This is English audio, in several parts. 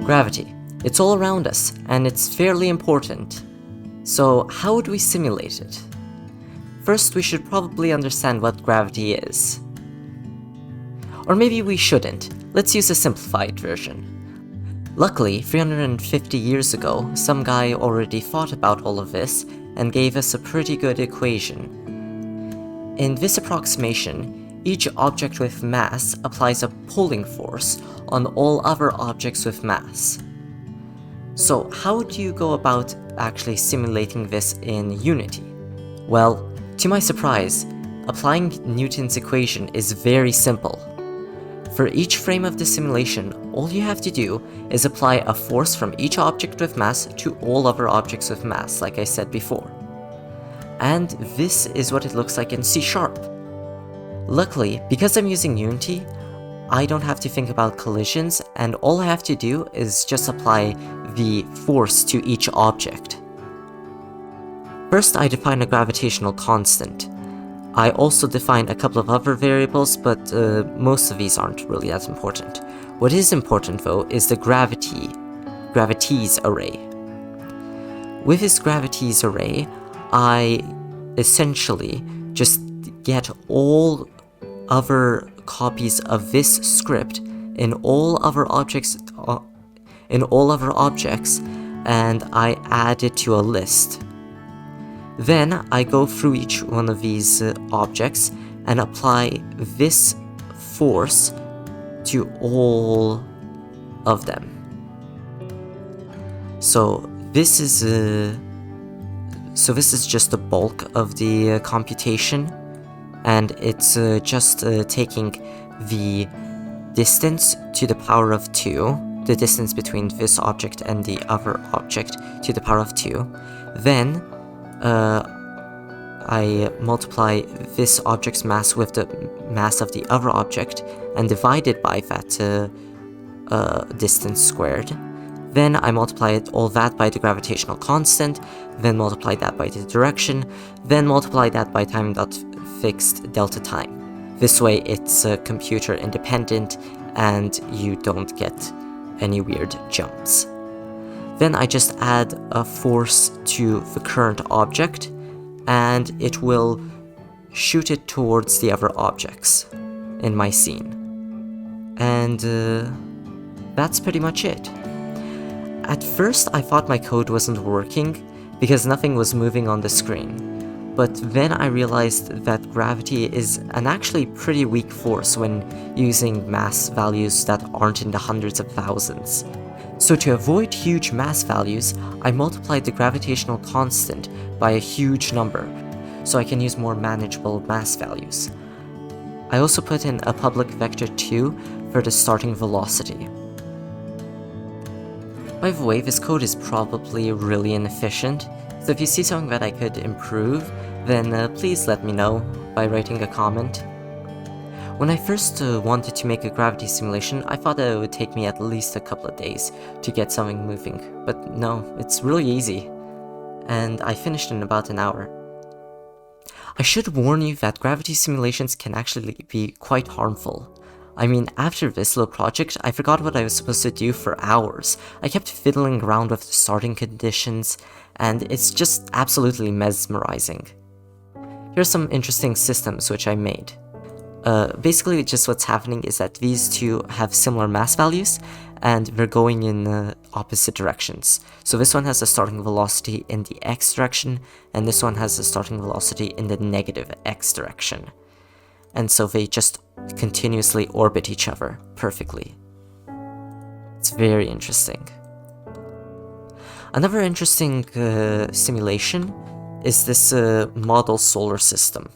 Gravity. It's all around us, and it's fairly important. So how would we simulate it? First, we should probably understand what gravity is. Or maybe we shouldn't. Let's use a simplified version. Luckily, 350 years ago, some guy already thought about all of this and gave us a pretty good equation. In this approximation, each object with mass applies a pulling force on all other objects with mass. So how do you go about actually simulating this in Unity? Well, to my surprise, applying Newton's equation is very simple. For each frame of the simulation, all you have to do is apply a force from each object with mass to all other objects with mass, like I said before. And this is what it looks like in C#. Luckily, because I'm using Unity, I don't have to think about collisions, and all I have to do is just apply the force to each object. First, I define a gravitational constant. I also define a couple of other variables, but most of these aren't really that important. What is important though is the gravities array. With this gravities array, I essentially just get all other copies of this script in all other objects, and I add it to a list. Then I go through each one of these objects and apply this force to all of them. So this is just the bulk of the computation, and it's just taking the distance to the power of 2, the distance between this object and the other object to the power of 2. Then I multiply this object's mass with the mass of the other object and divide it by that distance squared. Then I multiply all that by the gravitational constant, then multiply that by the direction, then multiply that by time.fixed delta time. This way it's computer independent and you don't get any weird jumps. Then I just add a force to the current object, and it will shoot it towards the other objects in my scene. And that's pretty much it. At first I thought my code wasn't working because nothing was moving on the screen, but then I realized that gravity is an actually pretty weak force when using mass values that aren't in the hundreds of thousands. So to avoid huge mass values, I multiplied the gravitational constant by a huge number, so I can use more manageable mass values. I also put in a public vector 2 for the starting velocity. By the way, this code is probably really inefficient, so if you see something that I could improve, then please let me know by writing a comment. When I first wanted to make a gravity simulation, I thought that it would take me at least a couple of days to get something moving, but no, it's really easy, and I finished in about an hour. I should warn you that gravity simulations can actually be quite harmful. I mean, after this little project, I forgot what I was supposed to do for hours. I kept fiddling around with the starting conditions, and it's just absolutely mesmerizing. Here's some interesting systems which I made. Basically just what's happening is that these two have similar mass values, and they're going in opposite directions. So this one has a starting velocity in the x direction, and this one has a starting velocity in the negative x direction. And so they just continuously orbit each other perfectly. It's very interesting. Another interesting simulation is this model solar system.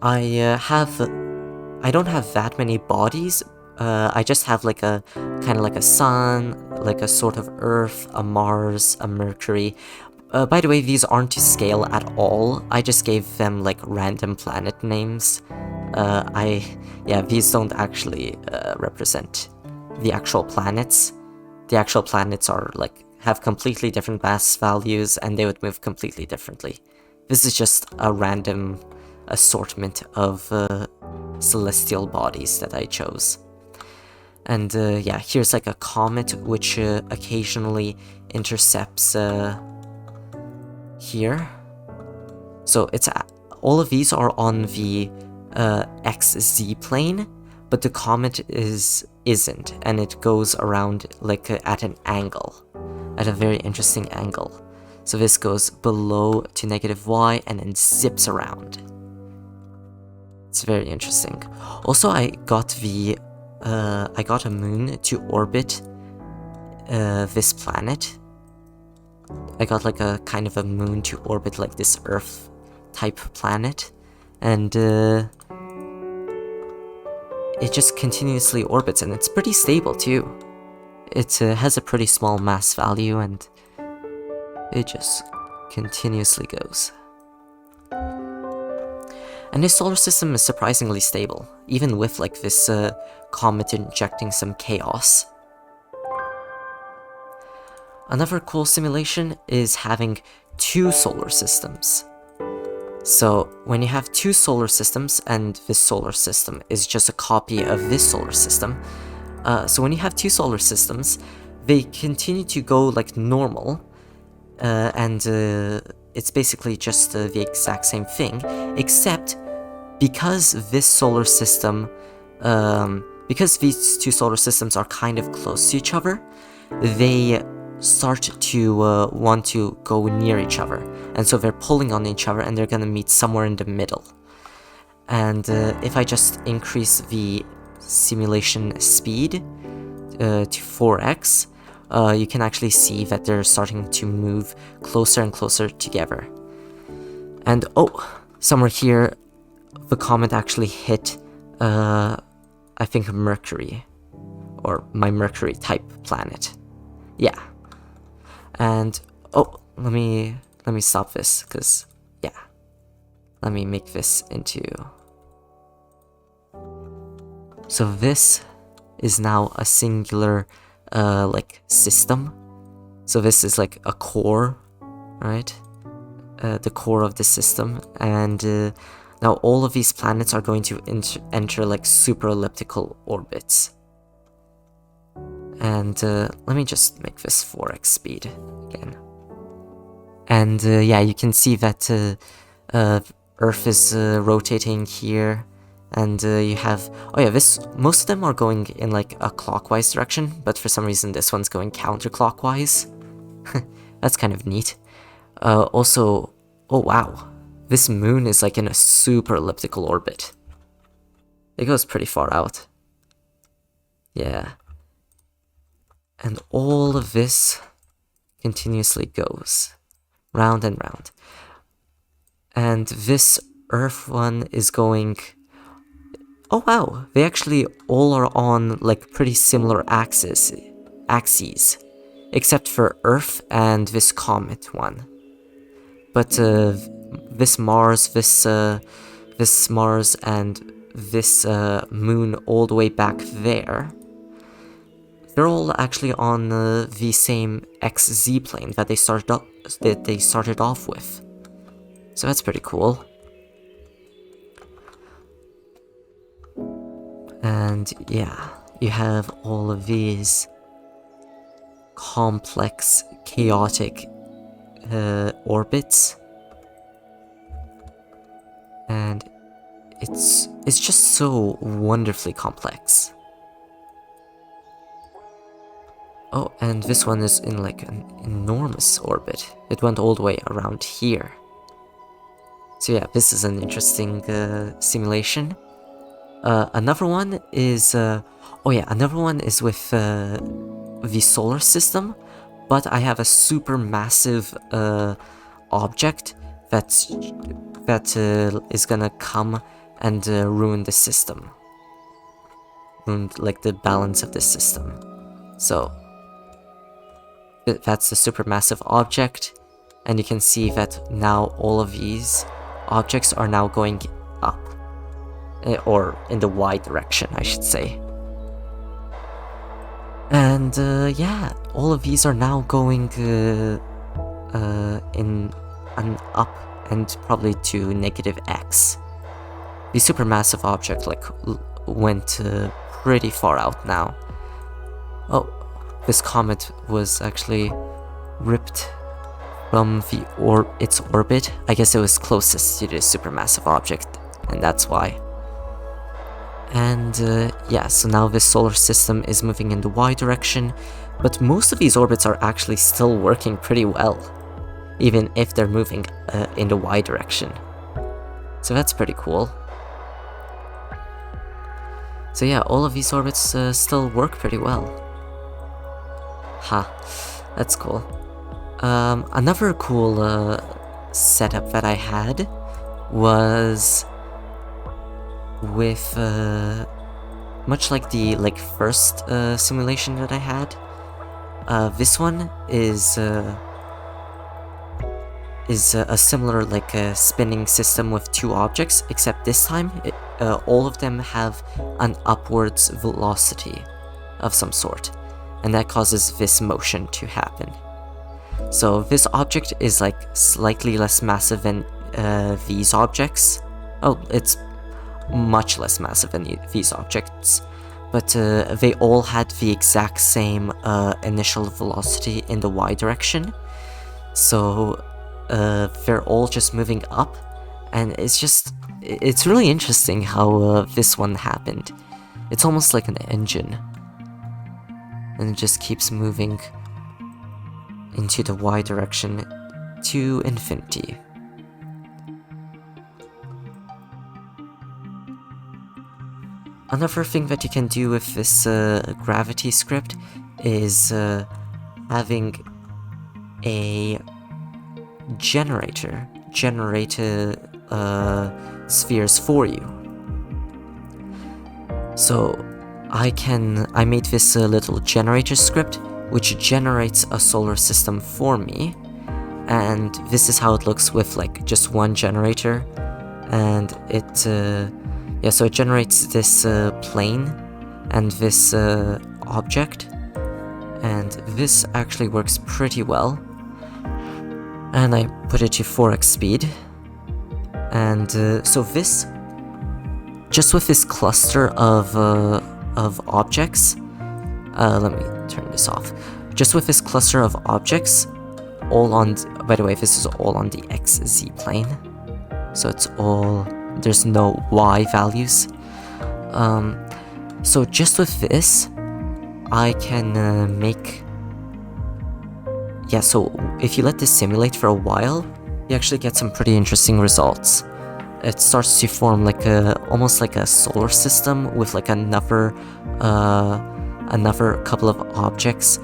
I don't have that many bodies. I just have like a kind of like a sun, like a sort of Earth, a Mars, a Mercury. By the way, these aren't to scale at all. I just gave them like random planet names. These don't actually represent the actual planets. The actual planets are like have completely different mass values, and they would move completely differently. This is just a random assortment of celestial bodies that I chose. And yeah, here's like a comet which occasionally intercepts here. So it's all of these are on the XZ plane, but the comet isn't, and it goes around like at an angle, at a very interesting angle. So this goes below to -y and then zips around. It's very interesting. Also, I got a moon to orbit this planet. I got like a kind of a moon to orbit like this Earth type planet, and it just continuously orbits, and it's pretty stable too. It has a pretty small mass value, and it just continuously goes. And this solar system is surprisingly stable, even with like this comet injecting some chaos. Another cool simulation is having 2 solar systems. So when you have 2 solar systems, and this solar system is just a copy of this solar system, so when you have 2 solar systems, they continue to go like normal, and it's basically just the exact same thing, except because this solar system, because these 2 solar systems are kind of close to each other, they start to want to go near each other, and so they're pulling on each other, and they're gonna meet somewhere in the middle. And if I just increase the simulation speed to 4x, you can actually see that they're starting to move closer and closer together. And oh, somewhere here, the comet actually hit, I think Mercury, or my Mercury type planet. Yeah. And oh, let me stop this, because yeah, let me make this into, so this is now a singular like system. So this is like a core, right? The core of the system, and now all of these planets are going to enter like super elliptical orbits. And let me just make this 4x speed again. And yeah, you can see that Earth is rotating here, and you have, oh yeah, most of them are going in like a clockwise direction, but for some reason this one's going counterclockwise. That's kind of neat. Also, oh wow, this moon is like in a super elliptical orbit. It goes pretty far out. Yeah. And all of this continuously goes round and round. And this Earth one is going, oh wow, they actually all are on like pretty similar axes, except for Earth and this comet one. But this Mars, this Mars, and this moon all the way back there, they're all actually on the same XZ plane that they started off with. So that's pretty cool. And yeah, you have all of these complex, chaotic orbits, and it's just so wonderfully complex. Oh, and this one is in like an enormous orbit. It went all the way around here. So yeah, this is an interesting simulation. Another one is, oh yeah, another one is with the solar system, but I have a super massive object that is gonna come and ruin the system. Ruin like the balance of the system. So that's the supermassive object, and you can see that now all of these objects are now going up, or in the Y direction, I should say. And yeah, all of these are now going in an up and probably to -x. the supermassive object like went pretty far out now. Oh, this comet was actually ripped from its orbit. I guess it was closest to the supermassive object, and that's why. And yeah, so now this solar system is moving in the Y direction, but most of these orbits are actually still working pretty well, even if they're moving in the Y direction. So that's pretty cool. So yeah, all of these orbits still work pretty well. That's cool. Another cool setup that I had was with much like the first simulation that I had. This one is a similar spinning system with two objects, except this time all of them have an upwards velocity of some sort, and that causes this motion to happen. So this object is slightly less massive than these objects. Oh, it's much less massive than these objects, but they all had the exact same initial velocity in the Y direction. So they're all just moving up, and it's really interesting how this one happened. It's almost like an engine, and it just keeps moving into the Y direction to infinity. Another thing that you can do with this gravity script is having a generator generate spheres for you. So I made this little generator script which generates a solar system for me, and this is how it looks with just one generator. And it so it generates this plane and this object, and this actually works pretty well. And I put it to 4x speed, and so this, just with this cluster of objects, let me turn this off. Just with this cluster of objects, all on, by the way, this is all on the XZ plane, so it's all, there's no Y values. So just with this, I can make, yeah, so if you let this simulate for a while, you actually get some pretty interesting results. It starts to form almost like a solar system with another couple of objects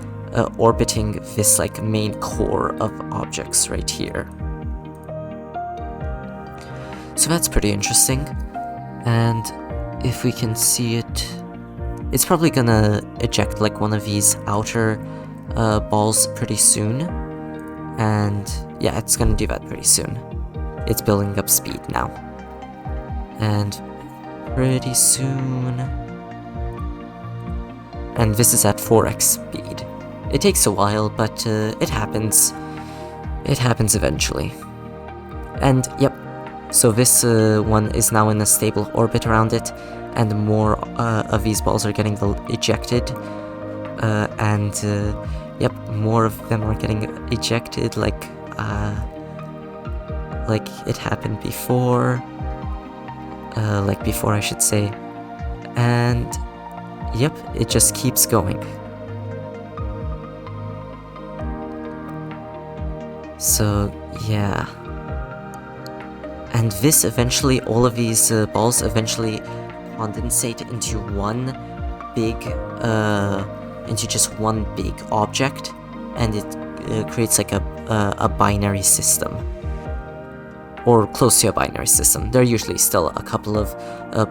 orbiting this main core of objects right here. So that's pretty interesting, and if we can see it, it's probably gonna eject one of these outer balls pretty soon, and yeah, it's gonna do that pretty soon. It's building up speed now, and pretty soon, and this is at 4x speed. It takes a while, but it happens eventually. And yep, so this one is now in a stable orbit around it, and more of these balls are getting ejected, and yep, more of them are getting ejected like it happened before, I should say, and yep, it just keeps going. So yeah, and this eventually, all of these balls eventually condensate into just one big object, and it creates a binary system, or close to a binary system. There are usually still a couple of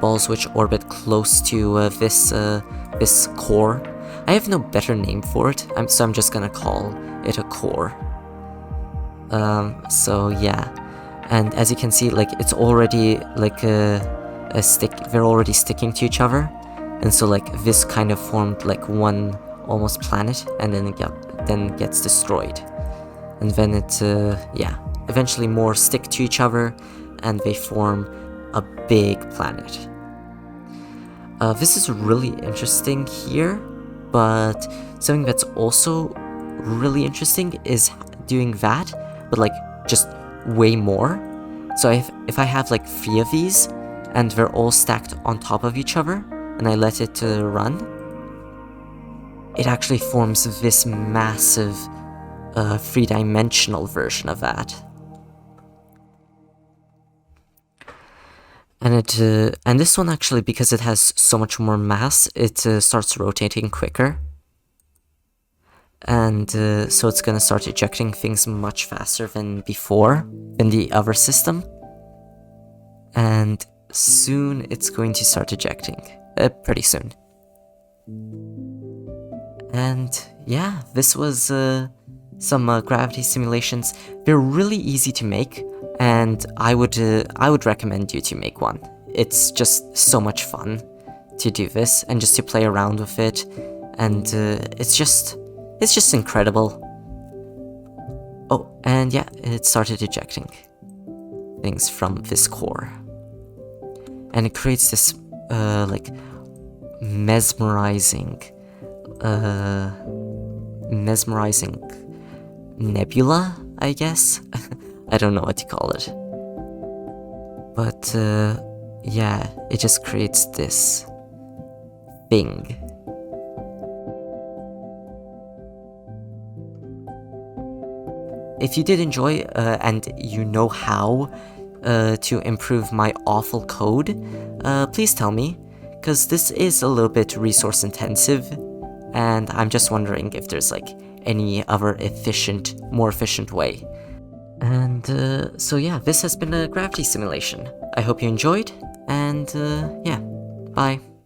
balls which orbit close to this core. I have no better name for it, so I'm just gonna call it a core. So yeah, and as you can see, it's already a stick. They're already sticking to each other, and so this kind of formed one almost planet, and then it gets destroyed, and then it yeah, eventually more stick to each other, and they form a big planet. This is really interesting here, but something that's also really interesting is doing that, but like just way more. So if I have like 3 of these, and they're all stacked on top of each other, and I let it run, it actually forms this massive 3-dimensional version of that. And this one actually, because it has so much more mass, it starts rotating quicker. And so it's gonna start ejecting things much faster than before, in the other system. And soon it's going to start ejecting. Pretty soon. And yeah, this was some gravity simulations. They're really easy to make, and I would recommend you to make one. It's just so much fun to do this and just to play around with it, and it's just incredible. Oh, and yeah, it started ejecting things from this core, and it creates this like mesmerizing nebula, I guess. I don't know what to call it, but yeah, it just creates this thing. If you did enjoy and you know how to improve my awful code, please tell me, because this is a little bit resource intensive, and I'm just wondering if there's like any other more efficient way. And so yeah, this has been a gravity simulation. I hope you enjoyed, and yeah, bye.